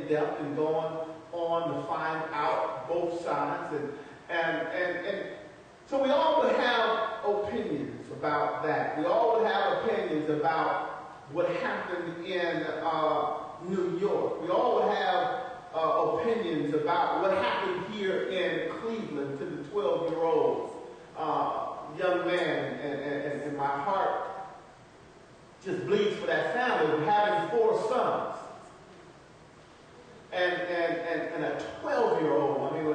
in depth and going on to find out both sides. And so we all would have opinions about that. We all would have opinions about what happened in New York. We all would have opinions about what happened here in Cleveland to the 12-year-old young man. And my heart just bleeds for that family, having 4 sons. And a 12-year-old, I mean,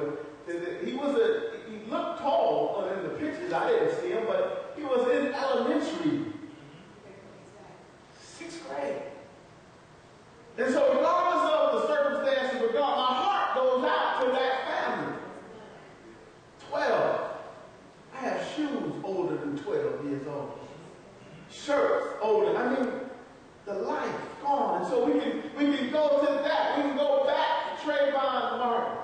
he looked tall in the pictures. I didn't see him, but he was in elementary, 6th grade. And so regardless of the circumstances, my heart goes out to that family. 12. I have shoes older than 12 years old. Shirts older. I mean, the life gone. And so we can go to that. We can go back to Trayvon Martin.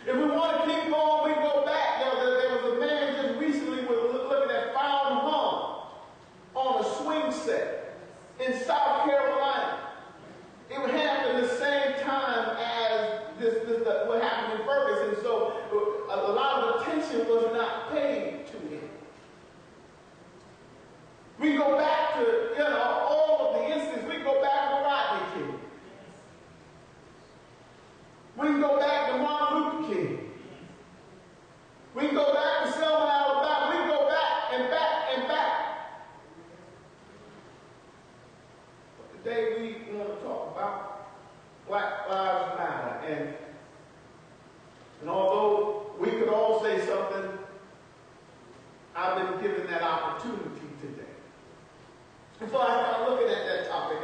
If we want to keep going, we can go back. There was a man just recently looking at found hung on a swing set in South Carolina. It would happen the same time as what happened in Ferguson. So a lot of attention was not paid to him. We go back to, all of the instances. We go back to Rodney King. We can go back to Martin Luther King. We can go back to Selma, Alabama. We can go back and back and back. But today we want to talk about Black Lives Matter. And although we could all say something, I've been given that opportunity today. And so I started looking at that topic. I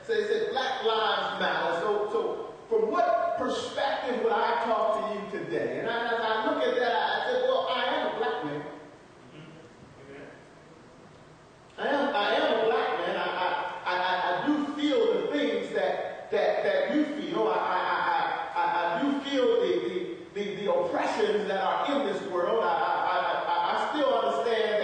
said Black Lives Matter. So from what perspective would I talk to you today? And as I look at that, I said, well, I am a black man. I am a black man. I do feel the things that you feel. I do feel the oppressions that are in this world. I still understand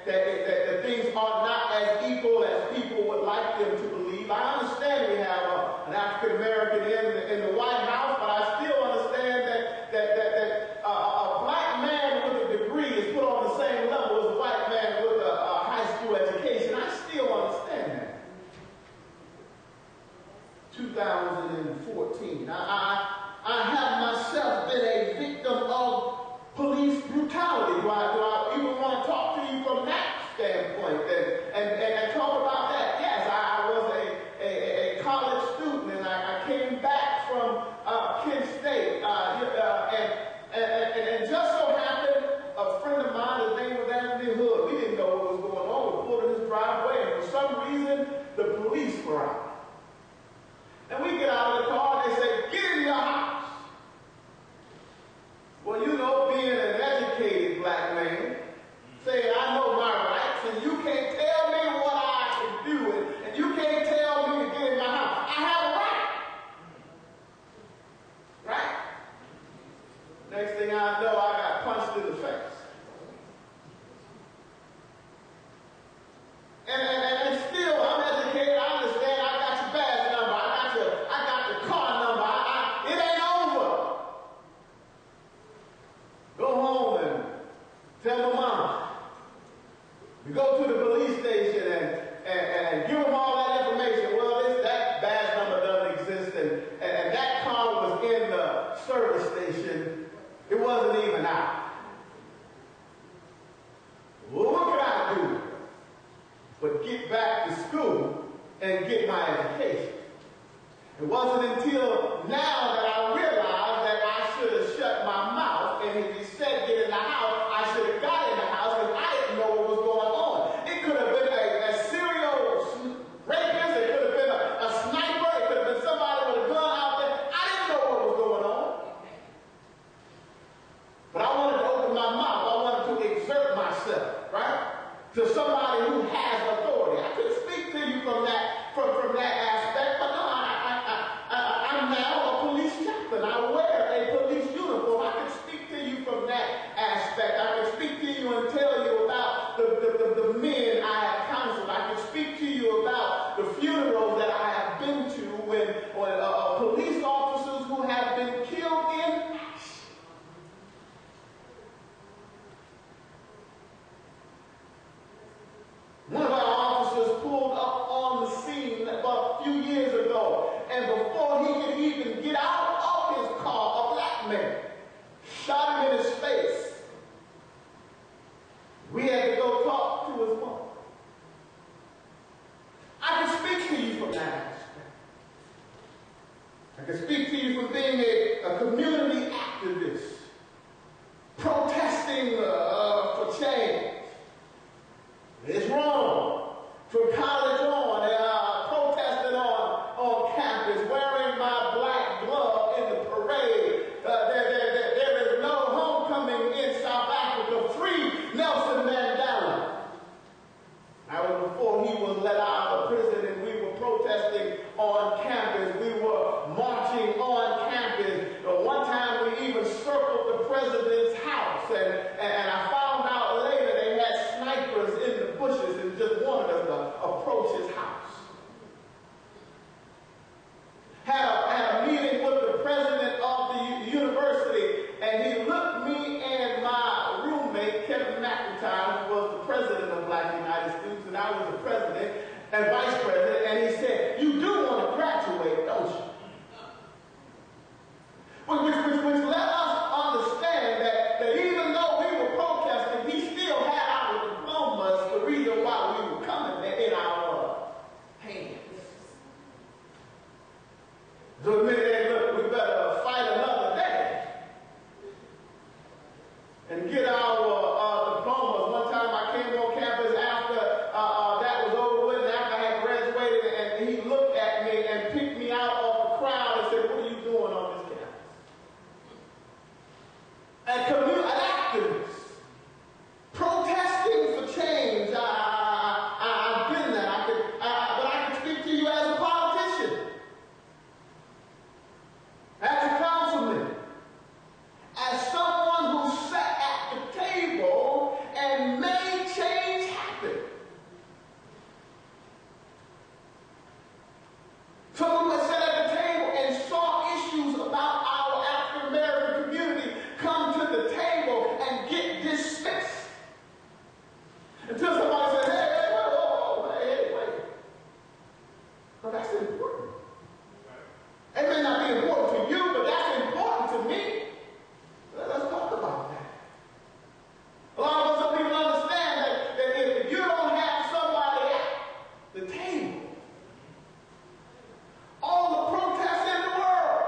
that things are not as equal as people would like them to believe. I understand we have an African American in the White House, but I still understand that a black man with a degree is put on the same level as a white man with a high school education. I still understand that. 2014. I have myself been a victim of police brutality. Do I even want to talk to you from that standpoint and talk about that? Yes, I was a college student, and I came back from Kent State, and just so happened a friend of mine, his name was Anthony Hood. We didn't know what was going on. We pulled in his driveway, and for some reason, the police were out. And we get out of the car, and they say, "Get in your house." Well, being an educated black man, saying, "I know my rights, and you can't tell me what police officers who have been killed in action. One of our officers pulled up on the scene about a few years ago, and before he could even get out of his car, a black man shot him in his face. We had to go talk to his mom. I can speak to you from that aspect. I can speak to you from being a community activist, protesting for change. It's wrong. From college on, protesting on campus, wearing my black glove in the parade. There is no homecoming in South Africa. Free Nelson Mandela. That was before he was let out of prison, and we were protesting on campus. We were marching on campus. One time we even circled the president's house, and I found out later they had snipers in the bushes and just wanted us to approach his house. Had a meeting with the president of the university, and he looked me and my roommate, Kevin McIntyre, who was the president of Black United Students, and I was the president and vice president, and he said, "You do want to graduate, don't you?" Which let us understand that even though we were protesting, he still had our diplomas, the reason why we were coming in our hands. So it meant that, look, we better fight another day and get our diplomas. One time I came on campus after that was over with, and after I had graduated, and he looked at me and picked me out of the crowd and said, "What are you doing on this campus?" And community activists, protesting for change. I've been there. But I can speak to you as a politician, as a councilman, as someone who sat at the table and made change happen. Someone who sat at the table and saw issues about our African American community come to the table and get dismissed. Until somebody said, "Hey, wait. No, that's important. It may not be important to you, but that's important to me. Let's talk about that." A lot of us don't even understand that if you don't have somebody at the table, all the protests in the world.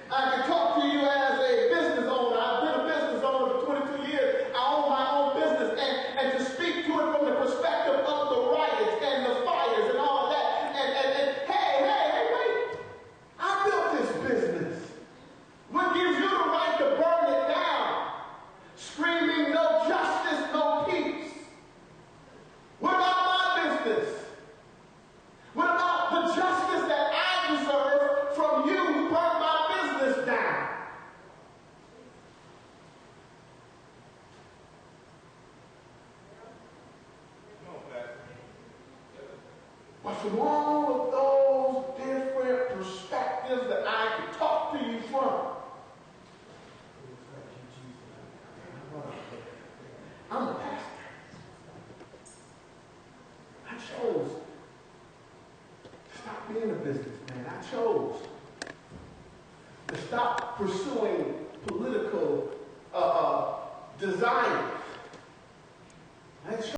I can talk to you as a business owner. I've been a business owner for 22 years. I own my own business, and to speak to it from the perspective of the riots and the fires and all of that. And hey, wait. I built this business. What gives you the right to burn it down? Screaming, "No justice, no peace." What about my business? What about the justice that I deserve from you who burned my business down? But from all of those different perspectives that I could talk to you from, I'm a pastor. I chose to stop being a businessman. I chose to stop pursuing political desires